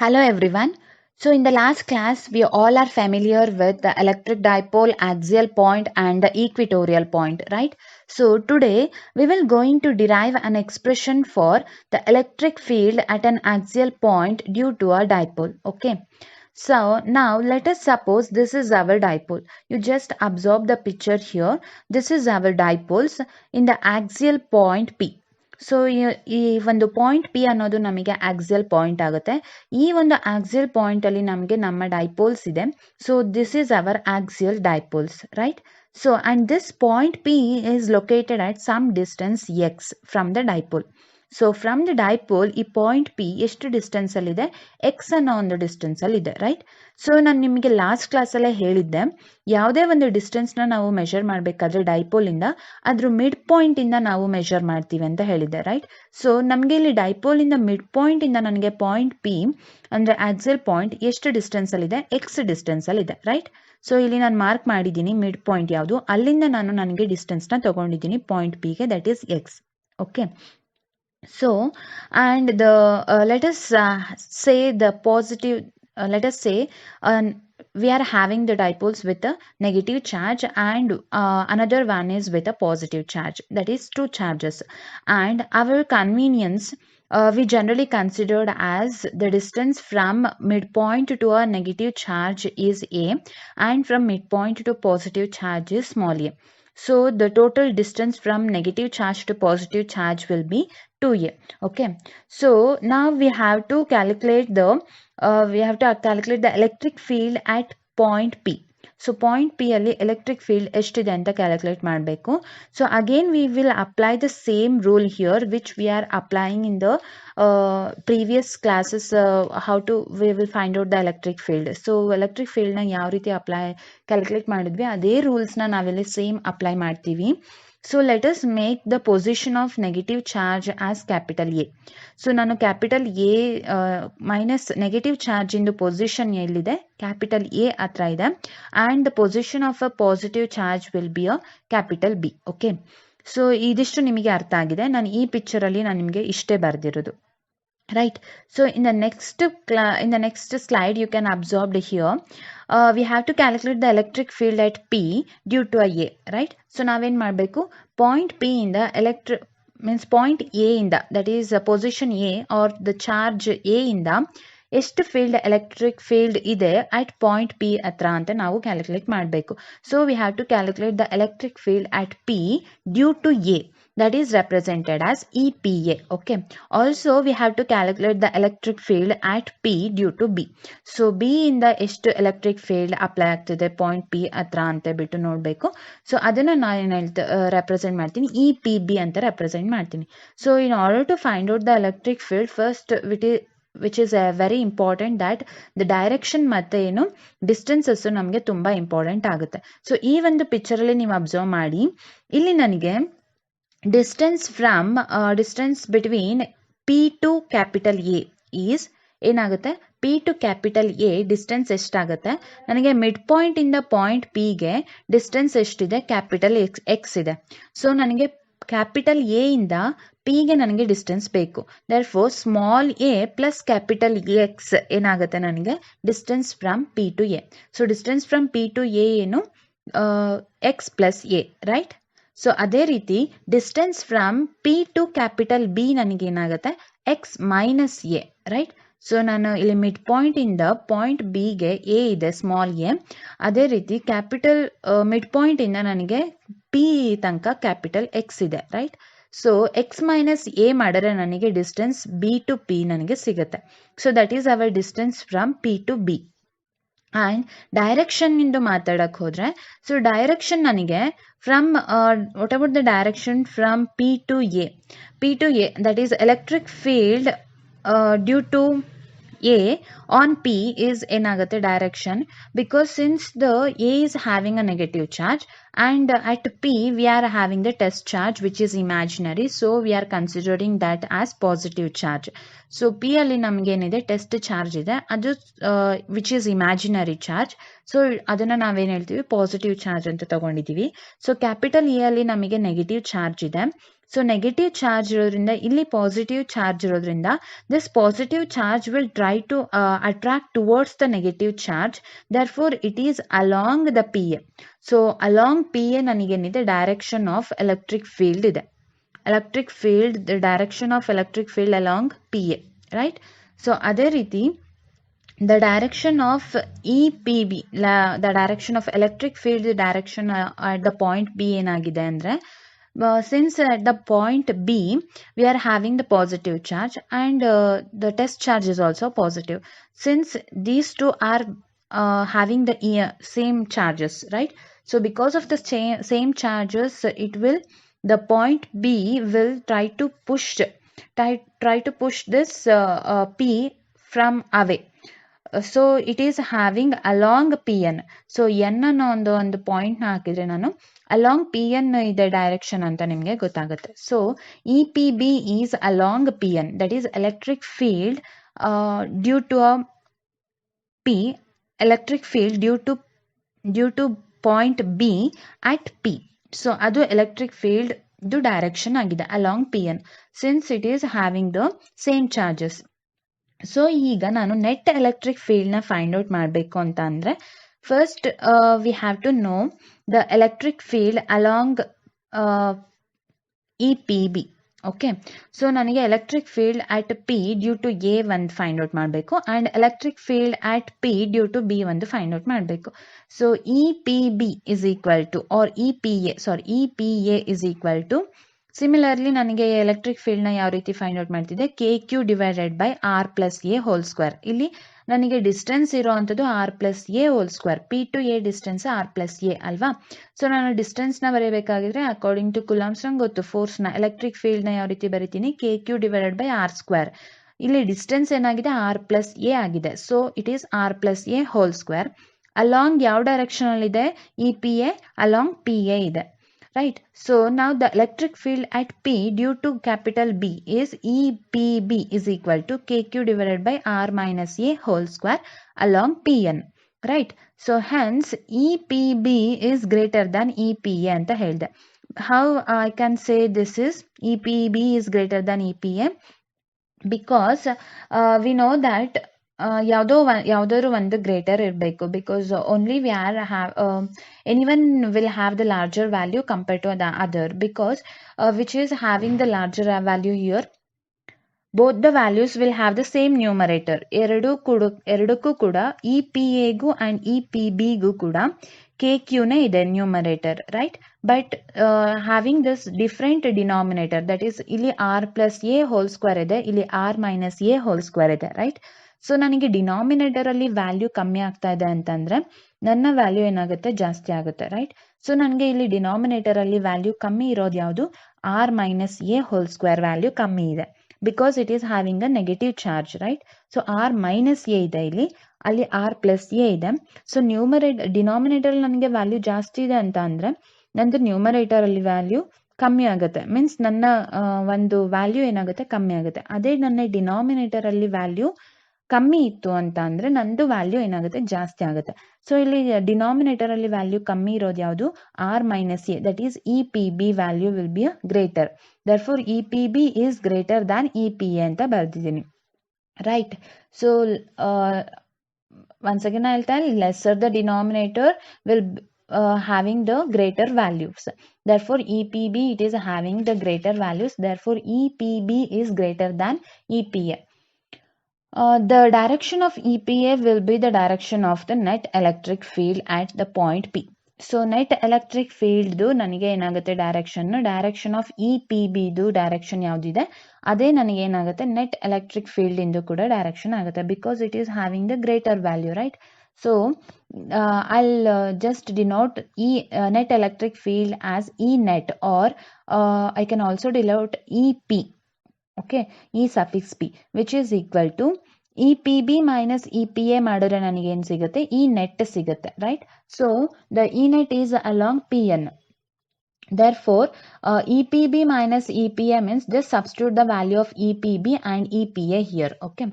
Hello everyone. So in the last class, we all are familiar with the electric dipole, axial point and the equatorial point, right? So today we will going to derive an expression for the electric field at an axial point due to a dipole. Okay. So now let us suppose this is our dipole. You just observe the picture here. This is our dipoles in the axial point P. So ಈ ಒಂದು point P ಅನ್ನೋದು ನಮಗೆ axial point ಆಗುತ್ತೆ. ಈ ಒಂದು axial point ಅಲ್ಲಿ ನಮಗೆ ನಮ್ಮ ಡೈಪೋಲ್ಸ್ ಇದೆ. So this is our axial dipoles, right? So and this point P is located at some distance x from the dipole. So from the dipole ಈ ಪಾಯಿಂಟ್ ಪಿ ಎಷ್ಟು distance ಅಲ್ಲಿ ಇದೆ? X ಅನ್ನೋ ಒಂದು ಡಿಸ್ಟೆನ್ಸ್ ಅಲ್ಲಿ ಇದೆ, right? So ನಾನು ನಿಮಗೆ ಲಾಸ್ಟ್ ಕ್ಲಾಸಲ್ಲೇ ಹೇಳಿದ್ದೆ, ಯಾವುದೇ ಒಂದು ಡಿಸ್ಟೆನ್ಸ್ನ ನಾವು ಮೆಷರ್ ಮಾಡಬೇಕಾದ್ರೆ ಡೈಪೋಲ್ ಇಂದ ಅದ್ರ ಮಿಡ್ ಪಾಯಿಂಟ್ ಇಂದ ನಾವು ಮೆಷರ್ ಮಾಡ್ತೀವಿ ಅಂತ ಹೇಳಿದ್ದೆ, ರೈಟ್? ಸೊ ನಮಗೆ ಇಲ್ಲಿ ಡೈಪೋಲ್ ಇಂದ ಮಿಡ್ ಪಾಯಿಂಟ್ ಇಂದ ನನಗೆ ಪಾಯಿಂಟ್ ಪಿ ಅಂದ್ರೆ ಆಕ್ಸಿಯಲ್ ಪಾಯಿಂಟ್ ಎಷ್ಟು ಡಿಸ್ಟೆನ್ಸ್ ಅಲ್ಲಿ ಇದೆ? ಎಕ್ಸ್ ಡಿಸ್ಟೆನ್ಸ್ ಅಲ್ಲಿ ಇದೆ, ರೈಟ್? ಸೊ ಇಲ್ಲಿ ನಾನು ಮಾರ್ಕ್ ಮಾಡಿದ್ದೀನಿ ಮಿಡ್ ಪಾಯಿಂಟ್ ಯಾವುದು, ಅಲ್ಲಿಂದ ನಾನು ನನಗೆ ಡಿಸ್ಟೆನ್ಸ್ ನ ತಗೊಂಡಿದ್ದೀನಿ ಪಾಯಿಂಟ್ ಪಿಗೆ, that is X. Okay. So, and the let us say the positive, let us say we are having the dipoles with a negative charge and another one is with a positive charge, that is two charges, and our convenience we generally considered as the distance from midpoint to a negative charge is a and from midpoint to positive charge is small a. So the total distance from negative charge to positive charge will be 2a. Okay. So now we have to calculate the electric field at point P. So point P ಅಲ್ಲಿ electric field ಎಷ್ಟಿದೆ ಅಂತ calculate ಮಾಡಬೇಕು. So again we will apply the same rule here which we are applying in the previous classes, we will find out the electric field. So electric field ನ ಯಾವ ರೀತಿ calculate ಮಾಡಿದ್ವಿ ಅದೇ rules ನ ನಾವಿಲ್ಲಿ ಸೇಮ್ ಅಪ್ಲೈ ಮಾಡ್ತೀವಿ. So let us make the position of negative charge as capital A. So ನಾನು capital A minus negative charge ಇಂದು ಪೊಸಿಷನ್ ಎಲ್ಲಿದೆ? ಕ್ಯಾಪಿಟಲ್ ಎ ಹತ್ರ ಇದೆ. And the position of a positive charge will be a capital B. Okay. So ಇದಿಷ್ಟು ನಿಮಗೆ ಅರ್ಥ ಆಗಿದೆ. ನಾನು ಈ ಪಿಕ್ಚರಲ್ಲಿ ನಾನು ನಿಮಗೆ ಇಷ್ಟೇ ಬರೆದಿರೋದು, right? So in the next slide you can observe here we have to calculate the electric field at P due to a, right? So ನಾವೇನ್ ಮಾಡಬೇಕು, ಪಾಯಿಂಟ್ P ಇಂದ ಪಾಯಿಂಟ್ A ಇಂದ, that is position A or the charge A ಇಂದ ಎಷ್ಟು field electric field ಇದೆ at point P ಹತ್ರ ಅಂತ ನಾವು ಕ್ಯಾಲ್ಕುಲೇಟ್ ಮಾಡಬೇಕು. So we have to calculate the electric field at P due to A, that is represented as EPA. Okay. Also we have to calculate the electric field at P due to B. So B ಇಂದ ಎಷ್ಟು electric field apply ಆಗ್ತಿದೆ point P ಹತ್ರ ಅಂತ ಬಿಟ್ಟು ನೋಡಬೇಕು. So ಅದನ್ನು ನಾನು represent ಮಾಡ್ತೀನಿ, EPB ಅಂತ ರೆಪ್ರೆಸೆಂಟ್ ಮಾಡ್ತೀನಿ. So in order to find out the electric field, first which is very important that the direction ಮತ್ತೆ ಏನು ಡಿಸ್ಟೆನ್ಸಸ್ ನಮಗೆ ತುಂಬಾ ಇಂಪಾರ್ಟೆಂಟ್ ಆಗುತ್ತೆ. ಸೊ ಈ ಒಂದು ಪಿಕ್ಚರ್ ಅಲ್ಲಿ ನೀವು ಅಬ್ಸರ್ವ್ ಮಾಡಿ, ಇಲ್ಲಿ ನನಗೆ distance between P to capital A is ಏನಾಗುತ್ತೆ? P to capital A distance ಎಷ್ಟಾಗುತ್ತೆ? ನನಗೆ ಮಿಡ್ ಪಾಯಿಂಟ್ ಇಂದ ಪಾಯಿಂಟ್ P ಗೆ ಡಿಸ್ಟೆನ್ಸ್ ಎಷ್ಟಿದೆ? ಕ್ಯಾಪಿಟಲ್ ಎಕ್ಸ್ ಇದೆ. ಸೊ ನನಗೆ ಕ್ಯಾಪಿಟಲ್ ಎ ಇಂದ P ಗೆ ನನಗೆ ಡಿಸ್ಟೆನ್ಸ್ ಬೇಕು. therefore small a plus capital X ಏನಾಗುತ್ತೆ? ನನಗೆ distance from P to A. So distance from P to A ಏನು? X plus A, right? So ಅದೇ ರೀತಿ distance from P to capital B ನನಗೇನಾಗುತ್ತೆ? X minus A, right? So ನಾನು ಇಲ್ಲಿ mid point ಇಂದ point ಬಿಗೆ ಎ ಇದೆ, small A. ಅದೇ ರೀತಿ ಕ್ಯಾಪಿಟಲ್ ಮಿಡ್ ಪಾಯಿಂಟ್ ಇಂದ ನನಗೆ ಪಿ ತನಕ ಕ್ಯಾಪಿಟಲ್ ಎಕ್ಸ್ ಇದೆ, right? So X minus A ಮಾಡಿದ್ರೆ ನನಗೆ ಡಿಸ್ಟೆನ್ಸ್ ಬಿ ಟು ಪಿ ನನಗೆ ಸಿಗುತ್ತೆ. So that is our distance from P to B. And direction ಇಂದು ಮಾತಾಡಕ್ಕೆ ಹೋದ್ರೆ, ಸೊ ಡೈರೆಕ್ಷನ್ ನನಗೆ from what about the direction from P to A? P to A, that is electric field due to A on P is ಏನಾಗುತ್ತೆ? Direction, because since the A is having a negative charge and at P we are having the test charge which is imaginary, so we are considering that as positive charge. So P ಅಲ್ಲಿ ನಮ್ಗೆ ಏನಿದೆ? Test charge ಇದೆ, ಅದು which is imaginary charge. So ಅದನ್ನ ನಾವೇನ್ ಹೇಳ್ತೀವಿ? Positive charge ಅಂತ ತಗೊಂಡಿದ್ದೀವಿ. ಸೊ ಕ್ಯಾಪಿಟಲ್ ಎ ಅಲ್ಲಿ ನಮಗೆ ನೆಗೆಟಿವ್ ಚಾರ್ಜ್ ಇದೆ. ಸೊ ನೆಗೆಟಿವ್ ಚಾರ್ಜ್ ಇರೋದ್ರಿಂದ ಇಲ್ಲಿ ಪಾಸಿಟಿವ್ ಚಾರ್ಜ್ ಇರೋದ್ರಿಂದ this positive charge will try to attract towards the negative charge, therefore it is along the P A. So along P A ನನಗೇನಿದೆ direction of electric field ಇದೆ. electric field, the direction of electric field along PA, right? So ಅದೇ ರೀತಿ the direction of EPB, the direction of electric field, the direction at the point B ಏನಾಗಿದೆ ಅಂದರೆ, since at the point B we are having the positive charge and the test charge is also positive, since these two are having the same charges, right? So because of the same charges, it will, the point B will try to push this P from away. So it is having along PN. So N ಅನ್ನೋ ಒಂದು point ನ ಹಾಕಿದ್ರೆ ನಾನು along PN ಇದೆ direction ಅಂತ ನಿಮಗೆ ಗೊತ್ತಾಗುತ್ತೆ. So EPB is along PN, that is electric field due to a P, electric field due to point B at P. So ಅದು ಎಲೆಕ್ಟ್ರಿಕ್ ಫೀಲ್ಡ್ ಇದು ಡೈರೆಕ್ಷನ್ ಆಗಿದೆ along PN, since it is having the same charges. So ಈಗ ನಾನು net electric ಫೀಲ್ಡ್ನ find out ಮಾಡಬೇಕು ಅಂತ ಅಂದರೆ, first we have to know the electric field along EPB. Okay, so ನನಗೆ electric field at P due to A ಒಂದು find out ಮಾಡಬೇಕು and electric field at P due to B ಒಂದು find out ಮಾಡಬೇಕು. So EPB is equal to R EPA is equal to, similarly ನನಗೆ electric ಫೀಲ್ಡ್ನ ಯಾವ ರೀತಿ find out ಮಾಡ್ತಿದ್ದೆ, KQ divided by R plus A whole square. ಇಲ್ಲಿ ನನಗೆ distance ಇರೋ ಅಂಥದ್ದು R plus A whole square, P to A distance R plus A ಅಲ್ವಾ. ಸೊ ನಾನು ಡಿಸ್ಟೆನ್ಸ್ನ ಬರೀಬೇಕಾಗಿದ್ರೆ ಅಕಾರ್ಡಿಂಗ್ ಟು ಕುಲಾಂಬ್ಸ್ ನಂಗೆ ಗೊತ್ತು ಫೋರ್ಸ್ನ, ಎಲೆಕ್ಟ್ರಿಕ್ ಫೀಲ್ಡ್ನ ಯಾವ ರೀತಿ ಬರಿತೀನಿ, KQ divided by R square. ಇಲ್ಲಿ ಡಿಸ್ಟೆನ್ಸ್ ಏನಾಗಿದೆ R ಪ್ಲಸ್ A ಆಗಿದೆ, so it is R plus A whole square. Along ಯಾವ ಡೈರೆಕ್ಷನಲ್ಲಿದೆ, EPA ಅಲಾಂಗ್ PA ಇದೆ, right? So now the electric field at P due to capital B is EPB is equal to KQ divided by R minus A whole square along PN, right? So hence EPB is greater than EPA anta helde. How I can say this is EPB is greater than EPA? Because we know that ಯಾವುದಾದ್ರು ಒಂದು greater ಇರಬೇಕು, because only we are anyone will have the larger value compared to the other, because which is having the larger value here, both the values will have the same numerator. ಎರಡಕ್ಕೂ ಕೂಡ EPAಗೂ and EPBಗೂ ಕೂಡ KQನೇ ಇದೆ numerator, right? But having this different denominator, that is ಇಲ್ಲಿ R plus A whole square ಇದೆ, ಇಲ್ಲಿ R minus A whole square ಇದೆ, right? So ನನಗೆ ಡಿನಾಮಿನೇಟರಲ್ಲಿ value ಕಮ್ಮಿ ಆಗ್ತಾ ಇದೆ ಅಂತಂದರೆ ನನ್ನ ವ್ಯಾಲ್ಯೂ ಏನಾಗುತ್ತೆ, ಜಾಸ್ತಿ ಆಗುತ್ತೆ, ರೈಟ್? ಸೊ ನನಗೆ ಇಲ್ಲಿ ಡಿನಾಮಿನೇಟರಲ್ಲಿ ವ್ಯಾಲ್ಯೂ ಕಮ್ಮಿ ಇರೋದು ಯಾವುದು, R minus A whole square value ಕಮ್ಮಿ ಇದೆ, because it is having a negative charge, right? So R minus A ಇದೆ ಇಲ್ಲಿ, ಅಲ್ಲಿ R ಪ್ಲಸ್ A ಇದೆ. ಸೊ ಡಿನಾಮಿನೇಟರ್ ನನಗೆ ವ್ಯಾಲ್ಯೂ ಜಾಸ್ತಿ ಇದೆ ಅಂತ ಅಂದರೆ ನಂದು ನ್ಯೂಮರೇಟರಲ್ಲಿ ವ್ಯಾಲ್ಯೂ ಕಮ್ಮಿ ಆಗುತ್ತೆ, ಮೀನ್ಸ್ ನನ್ನ ಒಂದು ವ್ಯಾಲ್ಯೂ ಏನಾಗುತ್ತೆ, ಕಮ್ಮಿ ಆಗುತ್ತೆ. ಅದೇ ನನ್ನ ಡಿನಾಮಿನೇಟರಲ್ಲಿ ವ್ಯಾಲ್ಯೂ ಕಮ್ಮಿ ಇತ್ತು ಅಂತ ಅಂದರೆ ನಂದು ವ್ಯಾಲ್ಯೂ ಏನಾಗುತ್ತೆ, ಜಾಸ್ತಿ ಆಗುತ್ತೆ. ಸೊ ಇಲ್ಲಿ ಡಿನಾಮಿನೇಟರಲ್ಲಿ ವ್ಯಾಲ್ಯೂ ಕಮ್ಮಿ ಇರೋದು ಯಾವುದು, R minus A, that is EPB value will be greater, therefore EPB is greater than EPA ಅಂತ ಬರ್ದಿದ್ದೀನಿ, right? So once again I'll tell, lesser the denominator will having the greater values, therefore EPB it is having the greater values, therefore EPB is greater than EPA. The direction of EPA will be the direction of the net electric field at the point P. So net electric field ನನಗೆ ಏನಾಗುತ್ತೆ direction of EPB direction ಯಾವುದಿದೆ ಅದೇ ನನಗೆ ಏನಾಗುತ್ತೆ net electric field ಇಂದು ಕೂಡ direction ಆಗುತ್ತೆ, because it is having the greater value, right? So I'll just denote net electric field as E net, or I can also denote EP, okay, E suffix P, which is equal to EPB minus EPA ಮಾಡಿದ್ರೆ ನನಗೆ ಏನು ಸಿಗುತ್ತೆ, E net ಸಿಗುತ್ತೆ, right? So the E net is along PN. Therefore, EPB minus EPA means just substitute the value of EPB and EPA here, okay?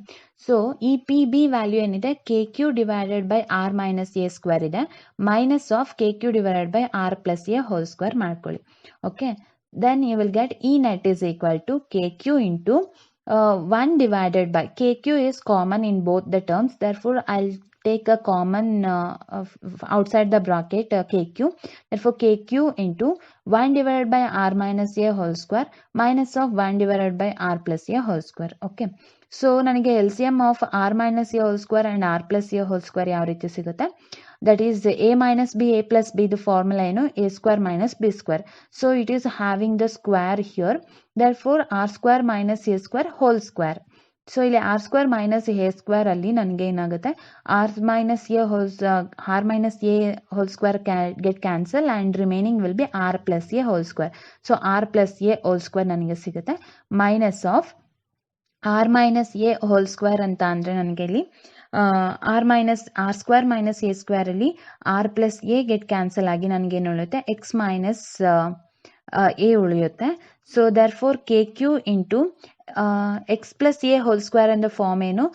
So EPB value ಏನಿದೆ, KQ divided by R minus A square ಇದೆ, minus of KQ divided by R plus A whole square ಮಾಡ್ಕೊಳ್ಳಿ, okay? then you will get E net is equal to KQ into 1 divided by KQ is common in both the terms. Therefore, I'll take a common outside the bracket KQ. Therefore, KQ into 1 divided by R minus A whole square minus of 1 divided by R plus A whole square. Okay. So, ನನಗೆ LCM of R minus A whole square and R plus A whole square ಯಾವ ರೀತಿ ಸಿಗುತ್ತೆ? That is A minus B, A plus B, the formula ಏನು A square minus B square. So, it is having the square here. Therefore, R square minus A square whole square. So ಇಲ್ಲಿ R square minus A square ಅಲ್ಲಿ ನನಗೆ ಏನಾಗುತ್ತೆ R minus A whole square get cancel and remaining will be R plus A whole square. So R plus A whole square ನನಗೆ ಸಿಗುತ್ತೆ minus of R minus A whole square ಅಂತ ಅಂದರೆ ನನಗೆ ಇಲ್ಲಿ R square minus A square ಅಲ್ಲಿ R plus A get cancel ಆಗಿ ನನಗೇನು ಉಳಿಯುತ್ತೆ ಎಕ್ಸ್ ಮೈನಸ್ ಎ ಉಳಿಯುತ್ತೆ. So there four K Q into X plus A whole square in the form ಏನು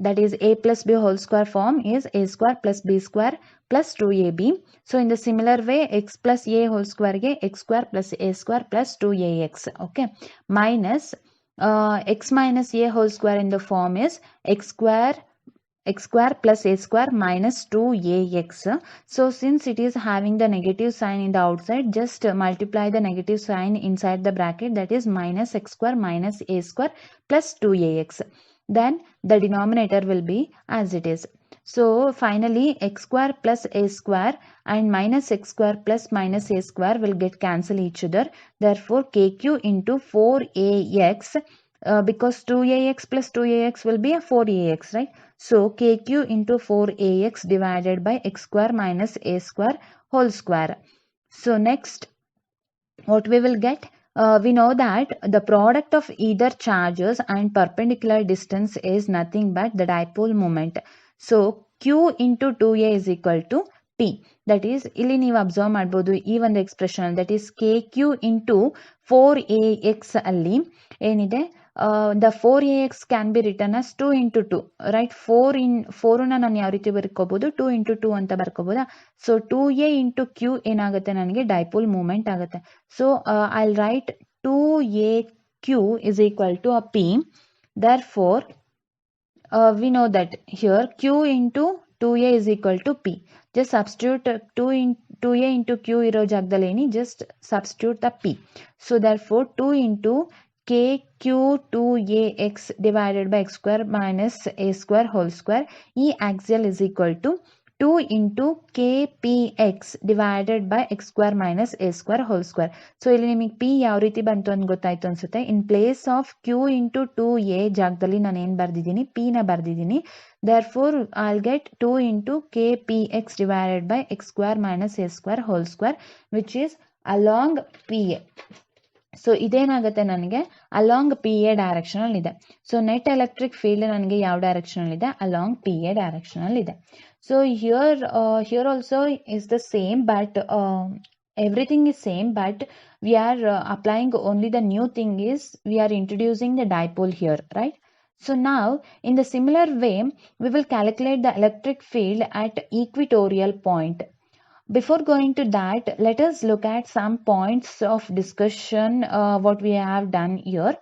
that is a plus b whole square form is a square plus b square plus 2ab. So in the similar way x plus a whole square ge x square plus a square plus 2ax. Okay, minus x minus a whole square in the form is x square plus a square minus 2ax. So since it is having the negative sign in the outside, just multiply the negative sign inside the bracket, that is minus x square minus a square plus 2ax. Then the denominator will be as it is. So finally x square plus a square and minus x square plus minus a square will get cancel each other. Therefore kq into 4ax, because 2ax plus 2ax will be a 4ax, right? So kq into 4ax divided by x square minus a square whole square. So next what we will get, we know that the product of either charges and perpendicular distance is nothing but the dipole moment. So q into 2a is equal to p. That is, ಇಲ್ಲಿ ನೀವು observe ಮಾಡ್ಬೋದು ಈ ಒಂದು expression, that is K Q into 4ax ಅಲ್ಲಿ ಏನಿದೆ, the 4ax can be written as 2 into 2, right? 4 ನಾನು ಯಾವ ರೀತಿ ಬರ್ಕೋಬಹುದು, 2 into 2 ಅಂತ ಬರ್ಕೋಬಹುದಾ? ಸೊ 2a into q ಏನಾಗುತ್ತೆ, ನನಗೆ ಡೈಪೋಲ್ ಮೂಮೆಂಟ್ ಆಗುತ್ತೆ. So I'll write 2aq is equal to a p. Therefore we know that here q into 2a is equal to p. Just substitute 2a into q ಇರೋ ಜಾಗದಲ್ಲಿ ಏನಿ, just substitute the p. So therefore 2 into kq2ax divided by x square minus a square whole square, e axial is equal to 2 into kpx divided by x square minus a square whole square. So ಇಲ್ಲಿ ನಿಮಗೆ p ಯಾವ ರೀತಿ ಬಂತು ಅಂತ ಗೊತ್ತಾಯ್ತು ಅನ್ಸುತ್ತೆ. In place of q into 2a ಜಾಗದಲ್ಲಿ ನಾನು ಏನು ಬರ್ದಿದ್ದೀನಿ, p ನ ಬರ್ದಿದ್ದೀನಿ. Therefore I'll get 2 into kpx divided by x square minus a square whole square, which is along pa. So ಇದೇನಾಗುತ್ತೆ, ನನಗೆ ಅಲಾಂಗ್ ಪಿ ಎ ಡೈರೆಕ್ಷನ್ ಅಲ್ಲಿ ಇದೆ. ಸೊ ನೆಟ್ ಎಲೆಕ್ಟ್ರಿಕ್ ಫೀಲ್ಡ್ ನನಗೆ ಯಾವ ಡೈರೆಕ್ಷನ್ ಅಲ್ಲಿ ಇದೆ, ಅಲಾಂಗ್ ಪಿ ಎ ಡೈರೆಕ್ಷನ್ ಅಲ್ಲಿ ಇದೆ. So here also is the same, but everything is same, but we are applying only the new thing is we are introducing the dipole here, right? So now in the similar way we will calculate the electric field at equatorial point. Before going to that, let us look at some points of discussion what we have done here.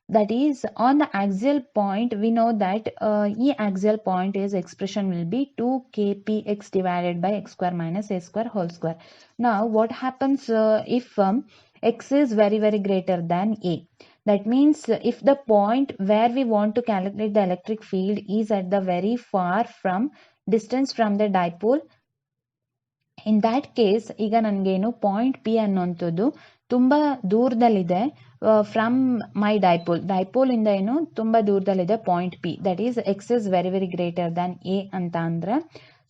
That is, on the axial point, we know that E axial point is expression will be 2kpx divided by x square minus a square whole square. Now, what happens if x is very, very greater than a? That means if the point where we want to calculate the electric field is at the very far from distance from the dipole, in that case ಈಗ ನನಗೇನು point P ಅನ್ನೋಂಥದ್ದು ತುಂಬ ದೂರದಲ್ಲಿದೆ from my dipole ಇಂದ ಏನು ತುಂಬ ದೂರದಲ್ಲಿದೆ point P, that is X is very very greater than A ಅಂತ ಅಂದರೆ,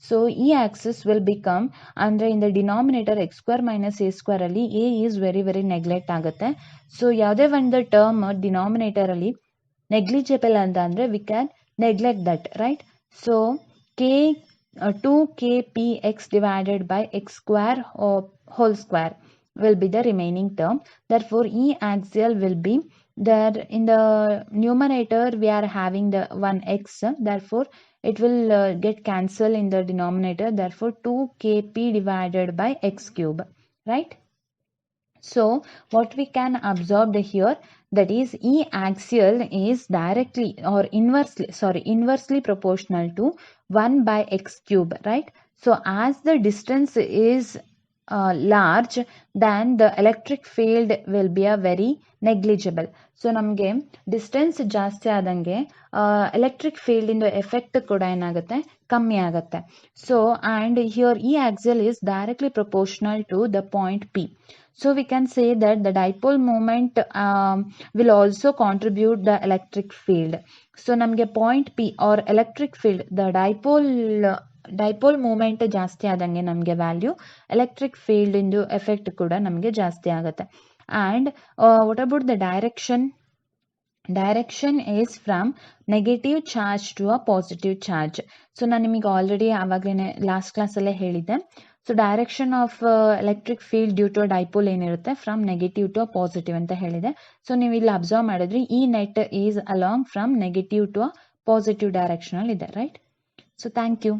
ಸೊ ಈ ಆಕ್ಸಿಸ್ ವಿಲ್ ಬಿಕಮ್ ಅಂದರೆ in the denominator X square minus A square ಅಲ್ಲಿ A is very very neglect ಆಗುತ್ತೆ. ಸೊ ಯಾವುದೇ ಒಂದು ಟರ್ಮ್ ಡಿನಾಮಿನೇಟರ್ ಅಲ್ಲಿ negligible ಅಂತ ಅಂದರೆ we can neglect that, right? So K 2kpx divided by x square whole square will be the remaining term. Therefore E axial will be there. In the numerator we are having the 1x, therefore it will get cancelled in the denominator. Therefore 2kp divided by x cube, right? So what we can observe here, that is E axial is directly or inversely proportional to 1 by x cube, right? So as the distance is large, then the electric field will be a very negligible. So ನಮಗೆ distance ಜಾಸ್ತಿ ಆದಂಗೆ electric field ಇಂದು effect ಕೂಡ ಏನಾಗುತ್ತೆ, ಕಮ್ಮಿ ಆಗುತ್ತೆ. So and here ಈ axle is directly proportional to the point P. So we can say that the dipole moment will also contribute the electric field. So ನಮಗೆ point P or electric field, the dipole moment ಜಾಸ್ತಿ ಆದಂಗೆ ನಮಗೆ value electric field ಇಂದು effect ಕೂಡ ನಮಗೆ ಜಾಸ್ತಿ ಆಗುತ್ತೆ. And what about the direction? Direction is from negative charge to a positive charge. So ನಾನು ನಿಮಗೆ ಆಲ್ರೆಡಿ ಆವಾಗಲೇ ಲಾಸ್ಟ್ ಕ್ಲಾಸಲ್ಲೇ ಹೇಳಿದ್ದೆ. So direction of electric field due to dipole ಏನಿರುತ್ತೆ, ಫ್ರಮ್ ನೆಗೆಟಿವ್ ಟು ಪಾಸಿಟಿವ್ ಅಂತ ಹೇಳಿದೆ. ಸೊ ನೀವು ಇಲ್ಲಿ ಅಬ್ಸರ್ವ್ ಮಾಡಿದ್ರಿ ಈ net is along from negative to positive direction ಇದೆ, ರೈಟ್? So thank you.